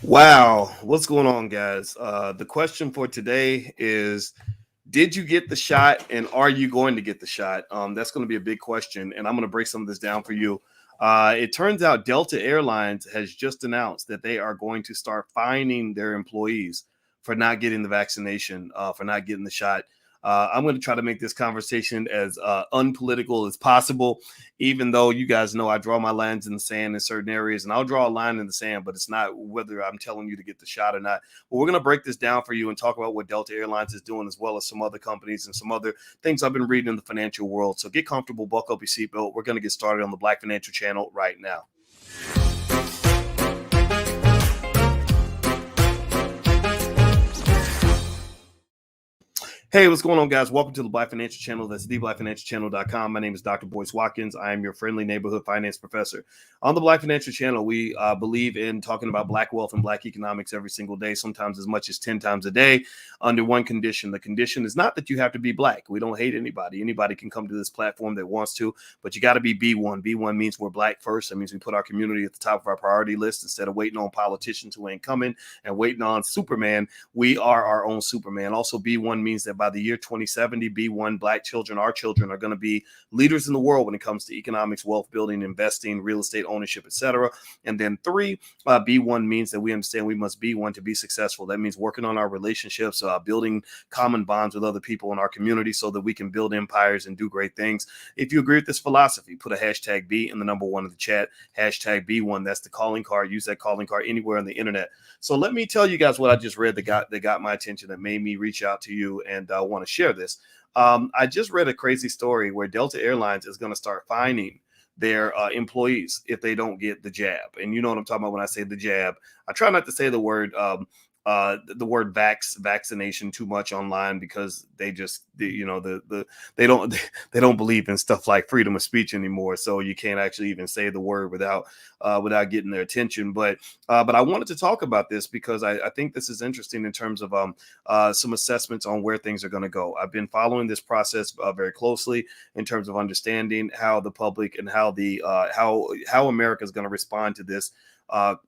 Wow, what's going on, guys? The question for today is: did you get the shot, and are you going to get the shot? That's going to be a big question, and I'm going to break some of this down for you. It turns out Delta Airlines has just announced that they are going to start fining their employees for not getting the vaccination, for not getting the shot. I'm going to try to make this conversation as unpolitical as possible, even though you guys know I draw my lines in the sand in certain areas, and I'll draw a line in the sand, but it's not whether I'm telling you to get the shot or not. But we're going to break this down for you and talk about what Delta Airlines is doing, as well as some other companies and some other things I've been reading in the financial world. So get comfortable, buckle up your seatbelt. We're going to get started on the Black Financial Channel right now. Hey, what's going on, guys? Welcome to the Black Financial Channel. That's theblackfinancialchannel.com. My name is Dr. Boyce Watkins. I am your friendly neighborhood finance professor. On the Black Financial Channel, we believe in talking about Black wealth and Black economics every single day, sometimes as much as 10 times a day, under one condition. The condition is not that you have to be Black. We don't hate anybody. Anybody can come to this platform that wants to, but you got to be B1. B1 means we're Black first. That means we put our community at the top of our priority list instead of waiting on politicians who ain't coming and waiting on Superman. We are our own Superman. Also, B1 means that by the year 2070, B1 Black children, our children, are going to be leaders in the world when it comes to economics, wealth building, investing, real estate ownership, etc. And then three, B1 means that we understand we must be one to be successful. That means working on our relationships, building common bonds with other people in our community so that we can build empires and do great things. If you agree with this philosophy, put a hashtag B in the number one of the chat, hashtag B1. That's the calling card. Use that calling card anywhere on the internet. So let me tell you guys what I just read that got my attention, that made me reach out to you and want to share this. I just read a crazy story where Delta Airlines is going to start fining their employees if they don't get the jab. And you know what I'm talking about when I say the jab. I try not to say the word vaccination too much online, because they just they don't they don't believe in stuff like freedom of speech anymore, so you can't actually even say the word without getting their attention. But I wanted to talk about this because I think this is interesting in terms of some assessments on where things are going to go. I've been following this process very closely in terms of understanding how the public and how America is going to respond to this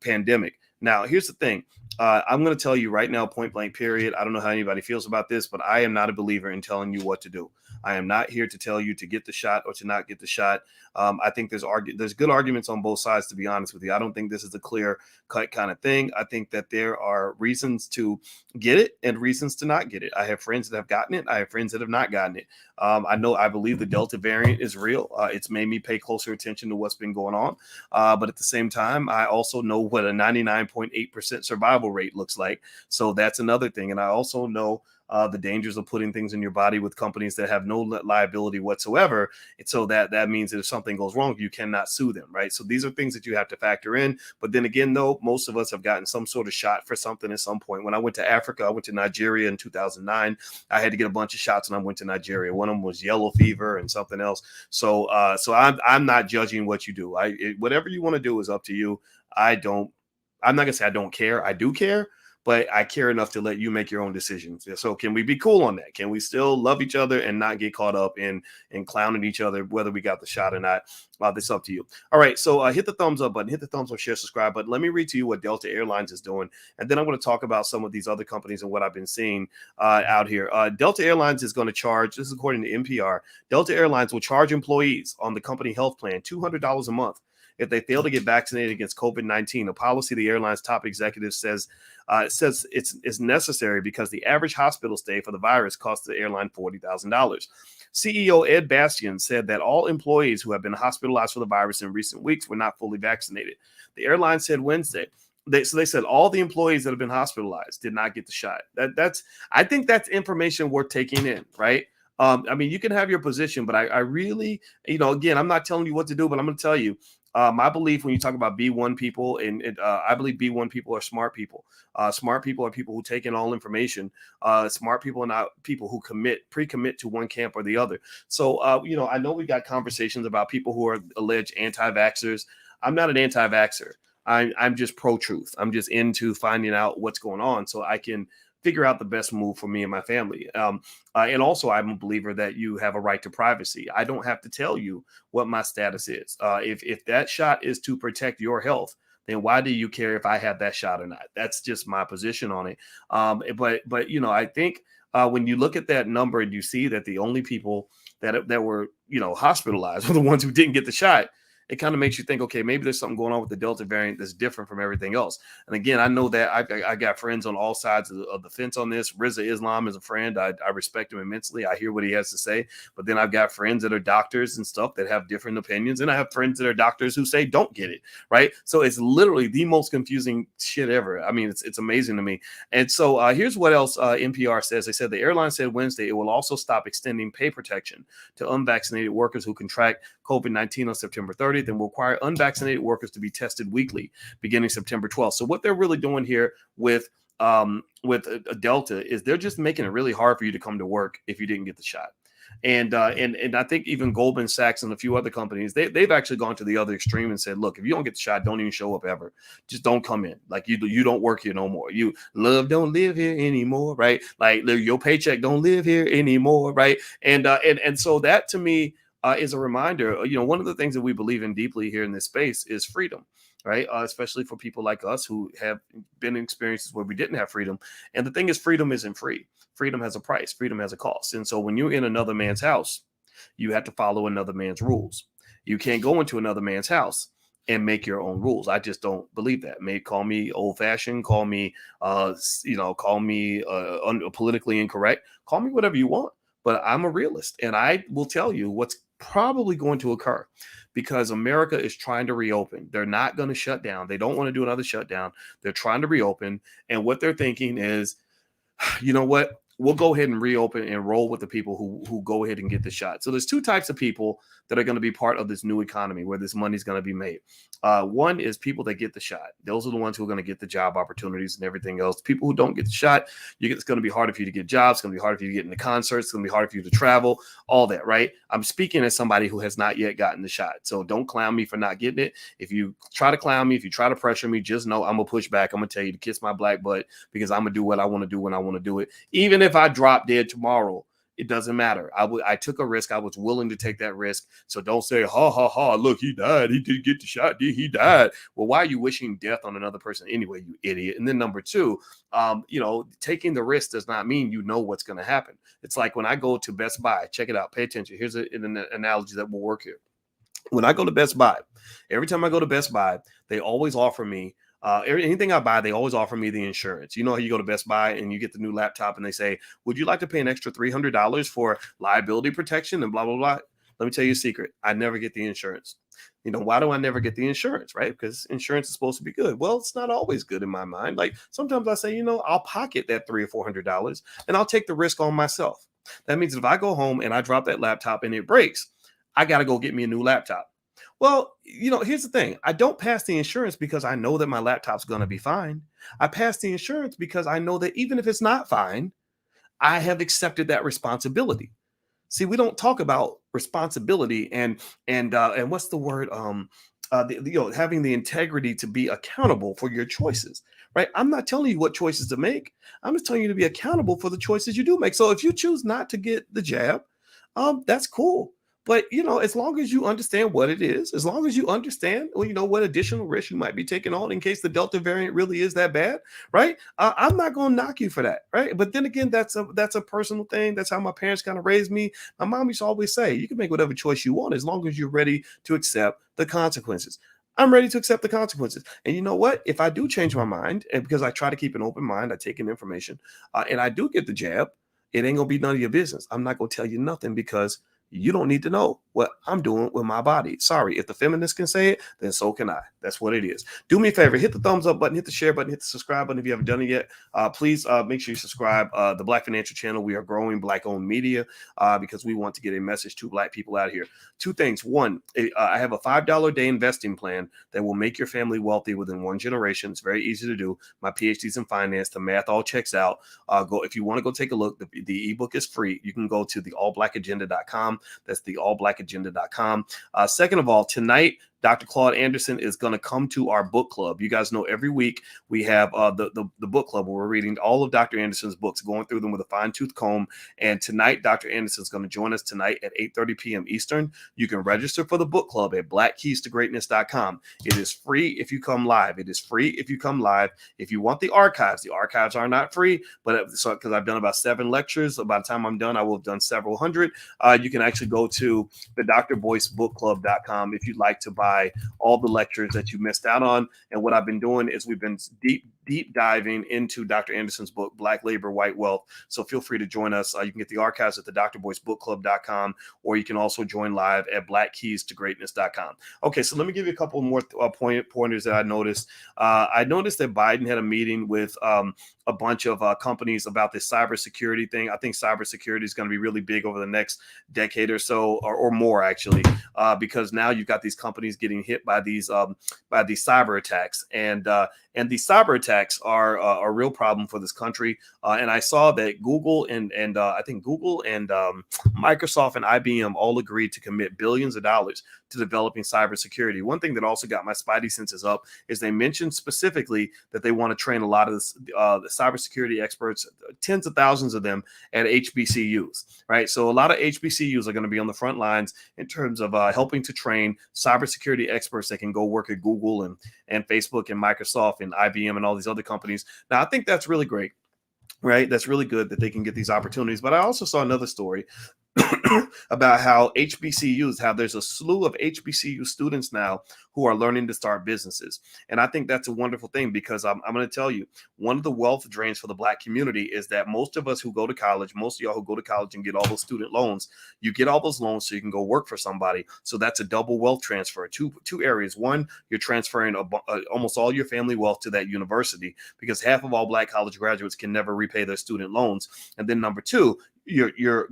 pandemic. Now, here's the thing. I'm going to tell you right now, point blank, period. I don't know how anybody feels about this, but I am not a believer in telling you what to do. I am not here to tell you to get the shot or to not get the shot. I think there's good arguments on both sides, to be honest with you. I don't think this is a clear cut kind of thing. I think that there are reasons to get it and reasons to not get it. I have friends that have gotten it. I have friends that have not gotten it. I believe the Delta variant is real. It's made me pay closer attention to what's been going on. But at the same time, I also know what a 99.8% survival rate looks like. So that's another thing. And I also know the dangers of putting things in your body with companies that have no liability whatsoever. And so that means that if something goes wrong, you cannot sue them, right? So these are things that you have to factor in. But then again, though, most of us have gotten some sort of shot for something at some point. When I went to Africa, I went to Nigeria in 2009. I had to get a bunch of shots when I went to Nigeria. One of them was yellow fever and something else. So I'm not judging what you do. Whatever you want to do is up to you. I'm not gonna say I don't care. I do care, but I care enough to let you make your own decisions. So can we be cool on that? Can we still love each other and not get caught up in clowning each other, whether we got the shot or not? That's up to you. All right, so hit the thumbs up button, hit the thumbs up, share, subscribe button. Let me read to you what Delta Airlines is doing, and then I'm going to talk about some of these other companies and what I've been seeing out here. Delta Airlines is going to charge, this is according to NPR, Delta Airlines will charge employees on the company health plan $200 a month if they fail to get vaccinated against COVID-19, a policy the airline's top executive says it's necessary because the average hospital stay for the virus costs the airline $40,000. CEO Ed Bastian said that all employees who have been hospitalized for the virus in recent weeks were not fully vaccinated. The airline said Wednesday. They said all the employees that have been hospitalized did not get the shot. I think that's information worth taking in, right? I mean, you can have your position, but I really, again, I'm not telling you what to do, but I'm going to tell you. My belief when you talk about B1 people, I believe B1 people are smart people. Smart people are people who take in all information. Smart people are not people who pre-commit to one camp or the other. So, I know we got conversations about people who are alleged anti-vaxxers. I'm not an anti-vaxxer. I'm just pro-truth. I'm just into finding out what's going on so I can figure out the best move for me and my family. And also, I'm a believer that you have a right to privacy. I don't have to tell you what my status is. If that shot is to protect your health, then why do you care if I have that shot or not? That's just my position on it. But you know, I think when you look at that number and you see that the only people that were, you know, hospitalized were the ones who didn't get the shot, it kind of makes you think, okay, maybe there's something going on with the Delta variant that's different from everything else. And again, I know that I got friends on all sides of the fence on this. Rizza Islam is a friend. I respect him immensely. I hear what he has to say. But then I've got friends that are doctors and stuff that have different opinions. And I have friends that are doctors who say don't get it, right? So it's literally the most confusing shit ever. I mean, it's amazing to me. And so here's what else NPR says. They said the airline said Wednesday it will also stop extending pay protection to unvaccinated workers who contract COVID-19 on September 30th and will require unvaccinated workers to be tested weekly beginning September 12th. So what they're really doing here with a Delta is they're just making it really hard for you to come to work if you didn't get the shot. And I think even Goldman Sachs and a few other companies, they've actually gone to the other extreme and said, look, if you don't get the shot, don't even show up ever. Just don't come in. Like you don't work here no more. You don't live here anymore, right? Like your paycheck don't live here anymore, right? And so that to me is a reminder. You know, one of the things that we believe in deeply here in this space is freedom. Right. Especially for people like us who have been in experiences where we didn't have freedom. And the thing is, freedom isn't free. Freedom has a price. Freedom has a cost. And so when you're in another man's house, you have to follow another man's rules. You can't go into another man's house and make your own rules. I just don't believe that. Call me old fashioned, call me, call me politically incorrect, call me whatever you want. But I'm a realist, and I will tell you what's probably going to occur because America is trying to reopen. They're not going to shut down. They don't want to do another shutdown. They're trying to reopen. And what they're thinking is, you know what? We'll go ahead and reopen and roll with the people who go ahead and get the shot. So there's two types of people that are going to be part of this new economy where this money is going to be made. One is people that get the shot. Those are the ones who are going to get the job opportunities and everything else. People who don't get the shot, it's going to be harder for you to get jobs. It's going to be harder for you to get into concerts. It's going to be harder for you to travel, all that, right? I'm speaking as somebody who has not yet gotten the shot. So don't clown me for not getting it. If you try to clown me, if you try to pressure me, just know I'm going to push back. I'm going to tell you to kiss my black butt because I'm going to do what I want to do when I want to do it. Even if I drop dead tomorrow, it doesn't matter. I took a risk. I was willing to take that risk. So don't say, ha, ha, ha, look, he died. He didn't get the shot. He died. Well, why are you wishing death on another person anyway, you idiot? And then number two, taking the risk does not mean you know what's going to happen. It's like when I go to Best Buy, check it out, pay attention. Here's an analogy that will work here. When I go to Best Buy, every time I go to Best Buy, they always offer me anything I buy, they always offer me the insurance. You know how you go to Best Buy and you get the new laptop and they say, would you like to pay an extra $300 for liability protection and blah, blah, blah. Let me tell you a secret. I never get the insurance. You know, why do I never get the insurance, right? Because insurance is supposed to be good. Well, it's not always good in my mind. Like sometimes I say, I'll pocket that $300 or $400 and I'll take the risk on myself. That means if I go home and I drop that laptop and it breaks, I got to go get me a new laptop. Well, here's the thing. I don't pass the insurance because I know that my laptop's going to be fine. I pass the insurance because I know that even if it's not fine, I have accepted that responsibility. See, we don't talk about responsibility and what's the word? Having the integrity to be accountable for your choices, right? I'm not telling you what choices to make. I'm just telling you to be accountable for the choices you do make. So if you choose not to get the jab, that's cool. But, as long as you understand what it is, as long as you understand, what additional risk you might be taking on in case the Delta variant really is that bad, right? I'm not going to knock you for that, right? But then again, that's a personal thing. That's how my parents kind of raised me. My mom used to always say, you can make whatever choice you want as long as you're ready to accept the consequences. I'm ready to accept the consequences. And you know what? If I do change my mind, and because I try to keep an open mind, I take in information, and I do get the jab, it ain't going to be none of your business. I'm not going to tell you nothing because you don't need to know what I'm doing with my body. Sorry, if the feminists can say it, then so can I. That's what it is. Do me a favor, hit the thumbs up button, hit the share button, hit the subscribe button if you haven't done it yet. Please make sure you subscribe. The Black Financial Channel, we are growing Black-owned media because we want to get a message to Black people out here. Two things. One, I have a $5 a day investing plan that will make your family wealthy within one generation. It's very easy to do. My PhD's in finance. The math all checks out. If you want to go take a look, the ebook is free. You can go to theallblackagenda.com. That's theallblackagenda.com. Second of all, tonight, Dr. Claude Anderson is going to come to our book club. You guys know every week we have the book club where we're reading all of Dr. Anderson's books, going through them with a fine-tooth comb. And tonight, Dr. Anderson is going to join us tonight at 8:30 p.m. Eastern. You can register for the book club at blackkeystogreatness.com. It is free if you come live. It is free if you come live. If you want the archives are not free, but so because I've done about 7 lectures, so by the time I'm done, I will have done several hundred. You can actually go to the drboycebookclub.com if you'd like to buy all the lectures that you missed out on. And what I've been doing is we've been deep diving into Dr. Anderson's book, Black Labor, White Wealth. So feel free to join us. You can get the archives at the drboycebookclub.com, or you can also join live at blackkeystogreatness.com. Okay, so let me give you a couple more pointers that I noticed. I noticed that Biden had a meeting with a bunch of companies about this cybersecurity thing. I think cybersecurity is going to be really big over the next decade or so, or more actually, because now you've got these companies getting hit by these cyber attacks, and these cyber attacks are a real problem for this country. And I saw that Google and I think Google and Microsoft and IBM all agreed to commit billions of dollars to developing cybersecurity. One thing that also got my spidey senses up is they mentioned specifically that they want to train a lot of the cybersecurity experts, tens of thousands of them, at HBCUs, right? So a lot of HBCUs are going to be on the front lines in terms of helping to train cybersecurity experts that can go work at Google and Facebook and Microsoft and IBM and all these other companies. Now, I think that's really great, right? That's really good that they can get these opportunities. But I also saw another story about how there's a slew of HBCU students now who are learning to start businesses. And I think that's a wonderful thing, because I'm going to tell you, one of the wealth drains for the Black community is that most of us who go to college, most of y'all who go to college and get all those student loans, you get all those loans so you can go work for somebody. So that's a double wealth transfer. Two areas. One, you're transferring almost all your family wealth to that university, because half of all Black college graduates can never repay their student loans. And then number two, your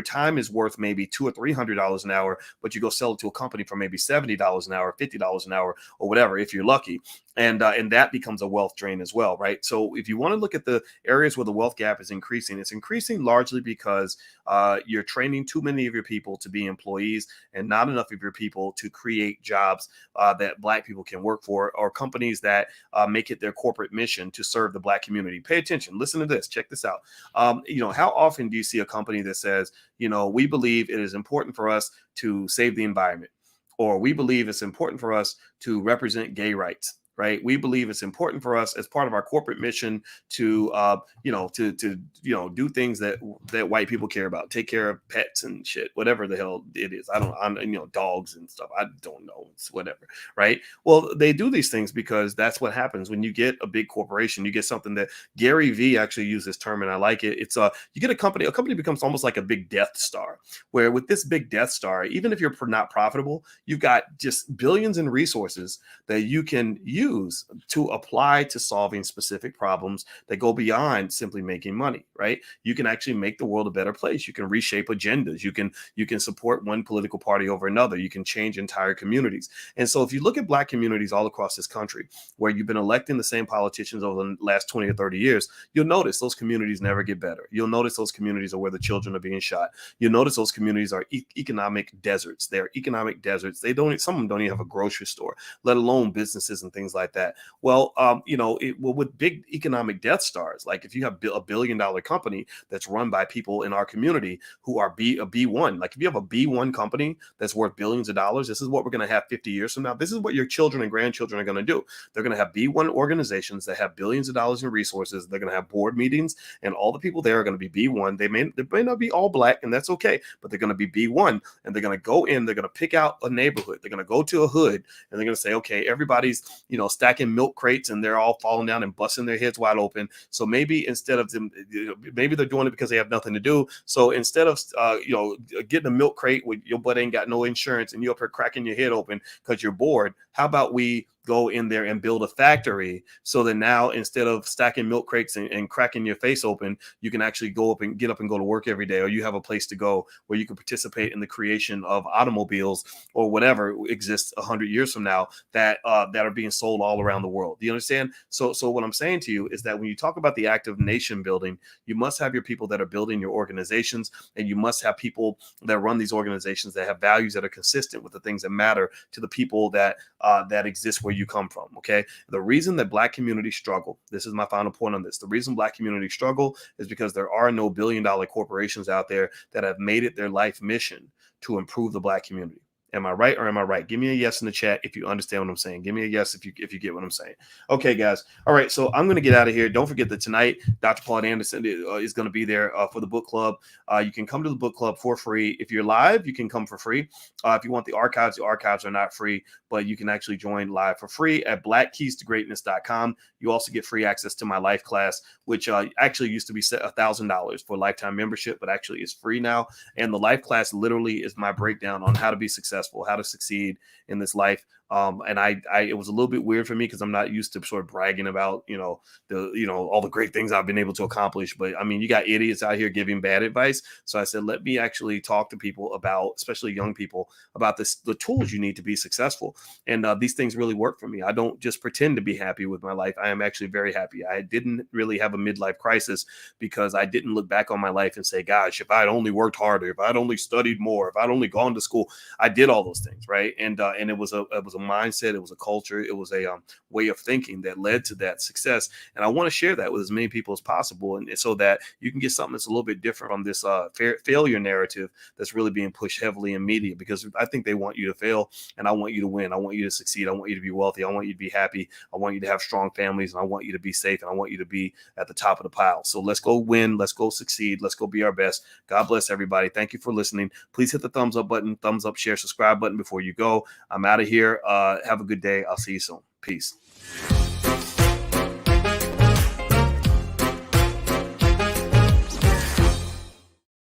time is worth maybe $200 or $300 an hour, but you go sell it to a company for maybe $70 an hour, $50 an hour, or whatever, if you're lucky. And that becomes a wealth drain as well, right? So if you want to look at the areas where the wealth gap is increasing, it's increasing largely because you're training too many of your people to be employees and not enough of your people to create jobs that Black people can work for, or companies that make it their corporate mission to serve the Black community. Pay attention. Listen to this. Check this out. How often do you see a company that says, we believe it is important for us to save the environment, or we believe it's important for us to represent gay rights? Right. We believe it's important for us as part of our corporate mission to, do things that white people care about, take care of pets and shit, whatever the hell it is. Dogs and stuff. I don't know. It's whatever. Right. Well, they do these things because that's what happens when you get a big corporation. You get something that Gary Vee actually used this term, and I like it. It's you get a company becomes almost like a big Death Star, where with this big Death Star, even if you're not profitable, you've got just billions in resources that you can use to apply to solving specific problems that go beyond simply making money, right? You can actually make the world a better place. You can reshape agendas. You can support one political party over another. You can change entire communities. And so if you look at Black communities all across this country, where you've been electing the same politicians over the last 20 or 30 years, you'll notice those communities never get better. You'll notice those communities are where the children are being shot. You'll notice those communities are economic deserts. They're economic deserts. Some of them don't even have a grocery store, let alone businesses and things like that. Well, with big economic Death Stars, like if you have a $1 billion company that's run by people in our community who are a B1, like if you have a B1 company that's worth billions of dollars, this is what we're going to have 50 years from now. This is what your children and grandchildren are going to do. They're going to have B1 organizations that have billions of dollars in resources. They're going to have board meetings, and all the people there are going to be B1. They may not be all Black, and that's okay, but they're going to be B1, and they're going to go in, they're going to pick out a neighborhood. They're going to go to a hood, and they're going to say, okay, everybody's, stacking milk crates, and they're all falling down and busting their heads wide open. So maybe instead of them, maybe they're doing it because they have nothing to do. So instead of getting a milk crate with your butt ain't got no insurance and you're up here cracking your head open because you're bored, how about we go in there and build a factory so that now instead of stacking milk crates and cracking your face open, you can actually get up and go to work every day, or you have a place to go where you can participate in the creation of automobiles or whatever exists 100 years from now that are being sold all around the world. Do you understand? So what I'm saying to you is that when you talk about the act of nation building, you must have your people that are building your organizations, and you must have people that run these organizations that have values that are consistent with the things that matter to the people that exist where you come from. Okay. The reason that Black communities struggle, this is my final point on this. The reason Black communities struggle is because there are no billion-dollar corporations out there that have made it their life mission to improve the Black community. Am I right or am I right? Give me a yes in the chat if you understand what I'm saying. Give me a yes if you get what I'm saying. Okay, guys. All right, so I'm going to get out of here. Don't forget that tonight, Dr. Paul Anderson is going to be there for the book club. You can come to the book club for free. If you're live, you can come for free. If you want the archives are not free, but you can actually join live for free at blackkeystogreatness.com. You also get free access to my life class, which actually used to be $1,000 for a lifetime membership, but actually is free now. And the life class literally is my breakdown on how to be successful, how to succeed in this life. And it was a little bit weird for me because I'm not used to sort of bragging about, all the great things I've been able to accomplish. But I mean, you got idiots out here giving bad advice. So I said, let me actually talk to people about, especially young people, about the tools you need to be successful. And these things really work for me. I don't just pretend to be happy with my life. I am actually very happy. I didn't really have a midlife crisis because I didn't look back on my life and say, gosh, if I'd only worked harder, if I'd only studied more, if I'd only gone to school. I did all those things, right? And it was a mindset, it was a culture, it was a way of thinking that led to that success. And I want to share that with as many people as possible, and so that you can get something that's a little bit different from this failure narrative that's really being pushed heavily in media, because I think they want you to fail and I want you to win. I want you to succeed. I want you to be wealthy. I want you to be happy. I want you to have strong families, and I want you to be safe, and I want you to be at the top of the pile. So let's go win. Let's go succeed. Let's go be our best. God bless everybody. Thank you for listening. Please hit the thumbs up button, thumbs up, share, subscribe button before you go. I'm out of here. Have a good day. I'll see you soon. Peace.